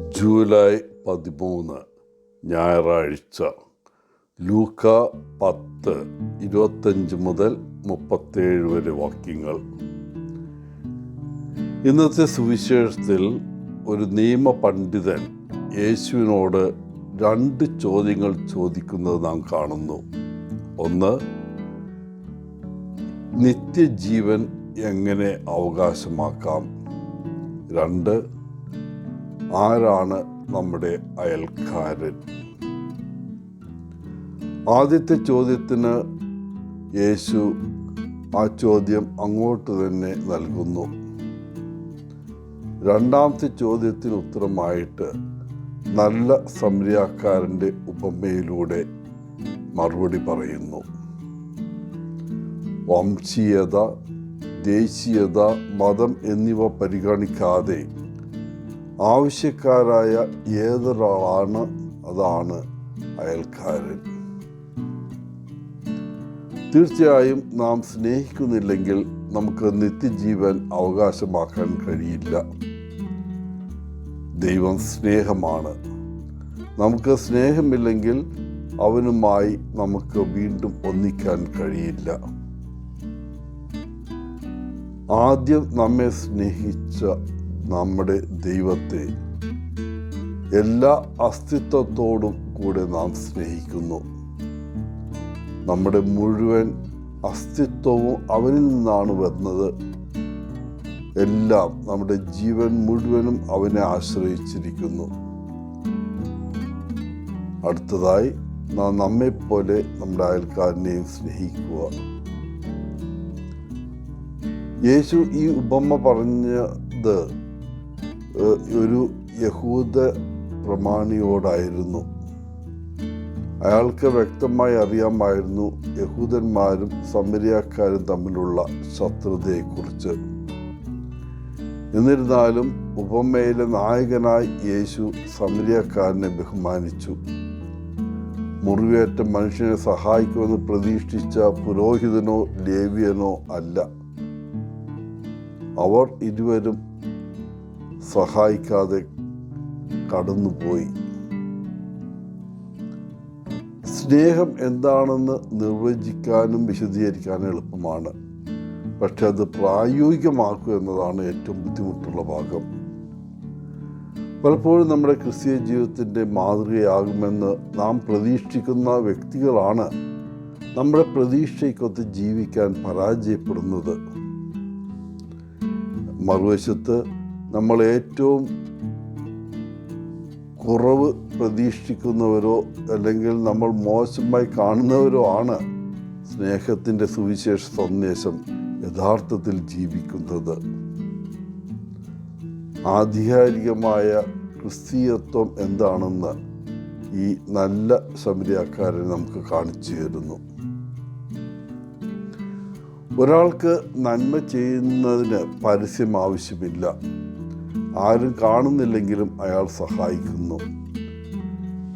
July 13 ഞായറാഴ്ച. ലൂക്ക 10:25 മുതൽ 37 വരെ വാക്യങ്ങൾ. ഇന്നത്തെ സുവിശേഷത്തിൽ ഒരു നിയമ പണ്ഡിതൻ യേശുവിനോട് 2 ചോദ്യങ്ങൾ ചോദിക്കുന്നത് നാം കാണുന്നു. ഒന്ന്, നിത്യജീവൻ എങ്ങനെ അവകാശമാക്കാം? 2, ആരാണ് നമ്മുടെ അയൽക്കാരൻ? ആദ്യത്തെ ചോദ്യത്തിന് യേശു ആ ചോദ്യം അങ്ങോട്ട് തന്നെ നൽകുന്നു. രണ്ടാമത്തെ ചോദ്യത്തിന് ഉത്തരമായിട്ട് നല്ല സമരിയാക്കാരൻ്റെ ഉപമയിലൂടെ മറുപടി പറയുന്നു. വംശീയത, ദേശീയത, മതം എന്നിവ പരിഗണിക്കാതെ ആവശ്യക്കാരായ ഏതൊരാളാണ് അതാണ് അയൽക്കാരൻ. തീർച്ചയായും നാം സ്നേഹിക്കുന്നില്ലെങ്കിൽ നമുക്ക് നിത്യജീവൻ അവകാശമാക്കാൻ കഴിയില്ല. ദൈവം സ്നേഹമാണ്. നമുക്ക് സ്നേഹമില്ലെങ്കിൽ അവനുമായി നമുക്ക് വീണ്ടും ഒന്നിക്കാൻ കഴിയില്ല. ആദ്യം നമ്മെ സ്നേഹിച്ച നമ്മുടെ ദൈവത്തെ എല്ലാ അസ്തിത്വത്തോടും കൂടെ നാം സ്നേഹിക്കുന്നു. നമ്മുടെ മുഴുവൻ അസ്തിത്വവും അവനിൽ നിന്നാണ് വന്നത്. എല്ലാം, നമ്മുടെ ജീവൻ മുഴുവനും അവനെ ആശ്രയിച്ചിരിക്കുന്നു. അടുത്തതായി നാം നമ്മെപ്പോലെ നമ്മുടെ അയൽക്കാരനെയും സ്നേഹിക്കുക. യേശു ഈ ഉപമ പറഞ്ഞത് ഒരു യഹൂദ പ്രമാണിയോടായിരുന്നു. അയാൾക്ക് വ്യക്തമായി അറിയാമായിരുന്നു യഹൂദന്മാരും സമരിയാക്കാരും തമ്മിലുള്ള ശത്രുതയെക്കുറിച്ച്. എന്നിരുന്നാലും ഉപമയിലെ നായകനായി യേശു സമരിയാക്കാരനെ ബഹുമാനിച്ചു. മുറിവേറ്റ മനുഷ്യനെ സഹായിക്കുമെന്ന് പ്രതീക്ഷിച്ച പുരോഹിതനോ ലേവ്യനോ അല്ല. അവർ ഇരുവരും സഹായിക്കാതെ കടന്നുപോയി. സ്നേഹം എന്താണെന്ന് നിർവചിക്കാനും വിശദീകരിക്കാനും എളുപ്പമാണ്. പക്ഷെ അത് പ്രായോഗികമാക്കുക എന്നതാണ് ഏറ്റവും ബുദ്ധിമുട്ടുള്ള ഭാഗം. പലപ്പോഴും നമ്മുടെ ക്രിസ്തീയ ജീവിതത്തിൻ്റെ മാതൃകയാകുമെന്ന് നാം പ്രതീക്ഷിക്കുന്ന വ്യക്തികളാണ് നമ്മുടെ പ്രതീക്ഷയ്ക്കൊത്ത് ജീവിക്കാൻ പരാജയപ്പെടുന്നത്. മറുവശത്ത് നമ്മൾ ഏറ്റവും കുറവ് പ്രതീക്ഷിക്കുന്നവരോ അല്ലെങ്കിൽ നമ്മൾ മോശമായി കാണുന്നവരോ ആണ് സ്നേഹത്തിൻ്റെ സുവിശേഷ സന്ദേശം യഥാർത്ഥത്തിൽ ജീവിക്കുന്നത്. ആധികാരികമായ ക്രിസ്തീയത്വം എന്താണെന്ന് ഈ നല്ല സമരിയാക്കാരൻ നമുക്ക് കാണിച്ചു തരുന്നു. ഒരാൾക്ക് നന്മ ചെയ്യുന്നതിന് പരസ്യം ആവശ്യമില്ല. ആരും കാണുന്നില്ലെങ്കിലും അയാൾ സഹായിക്കുന്നു.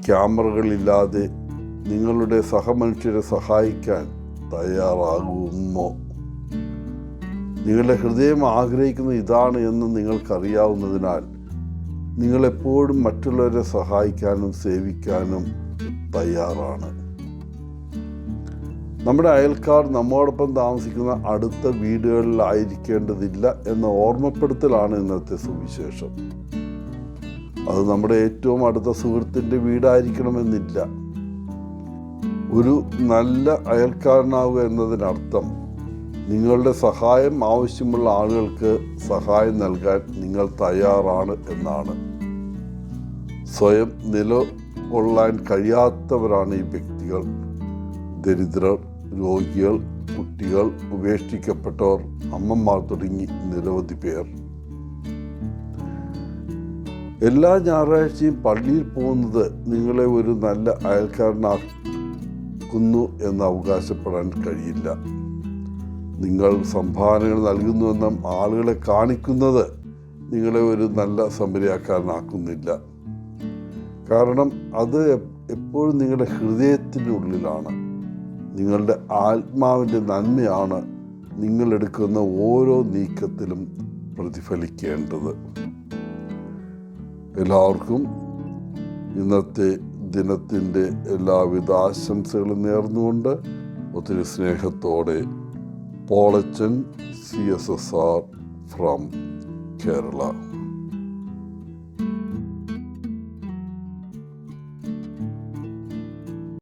ക്യാമറകളില്ലാതെ നിങ്ങളുടെ സഹമനുഷ്യരെ സഹായിക്കാൻ തയ്യാറാകുമോ? നിങ്ങളുടെ ഹൃദയം ആഗ്രഹിക്കുന്നത് ഇതാണ് എന്ന് നിങ്ങൾക്കറിയാവുന്നതിനാൽ നിങ്ങളെപ്പോഴും മറ്റുള്ളവരെ സഹായിക്കാനും സേവിക്കാനും തയ്യാറാണ്. നമ്മുടെ അയൽക്കാർ നമ്മോടൊപ്പം താമസിക്കുന്ന അടുത്ത വീടുകളിലായിരിക്കേണ്ടതില്ല എന്ന ഓർമ്മപ്പെടുത്തലാണ് ഇന്നത്തെ സുവിശേഷം. അത് നമ്മുടെ ഏറ്റവും അടുത്ത സുഹൃത്തിൻ്റെ വീടായിരിക്കണമെന്നില്ല. ഒരു നല്ല അയൽക്കാരനാവുക എന്നതിനർത്ഥം നിങ്ങളുടെ സഹായം ആവശ്യമുള്ള ആളുകൾക്ക് സഹായം നൽകാൻ നിങ്ങൾ തയ്യാറാണ് എന്നാണ്. സ്വയം നിലകൊള്ളാൻ കഴിയാത്തവരാണ് ഈ വ്യക്തികൾ. ദരിദ്രർ, രോഗികൾ, കുട്ടികൾ, ഉപേക്ഷിക്കപ്പെട്ടവർ, അമ്മമാർ തുടങ്ങി നിരവധി പേർ. എല്ലാ ഞായറാഴ്ചയും പള്ളിയിൽ പോകുന്നത് നിങ്ങളെ ഒരു നല്ല അയൽക്കാരനാക്കുന്നു എന്ന് അവകാശപ്പെടാൻ കഴിയില്ല. നിങ്ങൾ സംഭാവനകൾ നൽകുന്നുവെന്നും ആളുകളെ കാണിക്കുന്നത് നിങ്ങളെ ഒരു നല്ല സമരിയാക്കാരനാക്കുന്നില്ല. കാരണം അത് എപ്പോഴും നിങ്ങളുടെ ഹൃദയത്തിനുള്ളിലാണ്. നിങ്ങളുടെ ആത്മാവിൻ്റെ നന്മയാണ് നിങ്ങളെടുക്കുന്ന ഓരോ നീക്കത്തിലും പ്രതിഫലിക്കേണ്ടത്. എല്ലാവർക്കും ഇന്നത്തെ ദിനത്തിൻ്റെ എല്ലാവിധ ആശംസകളും നേർന്നുകൊണ്ട് ഒത്തിരി സ്നേഹത്തോടെ പോളച്ചൻ CSSR ഫ്രം കേരള.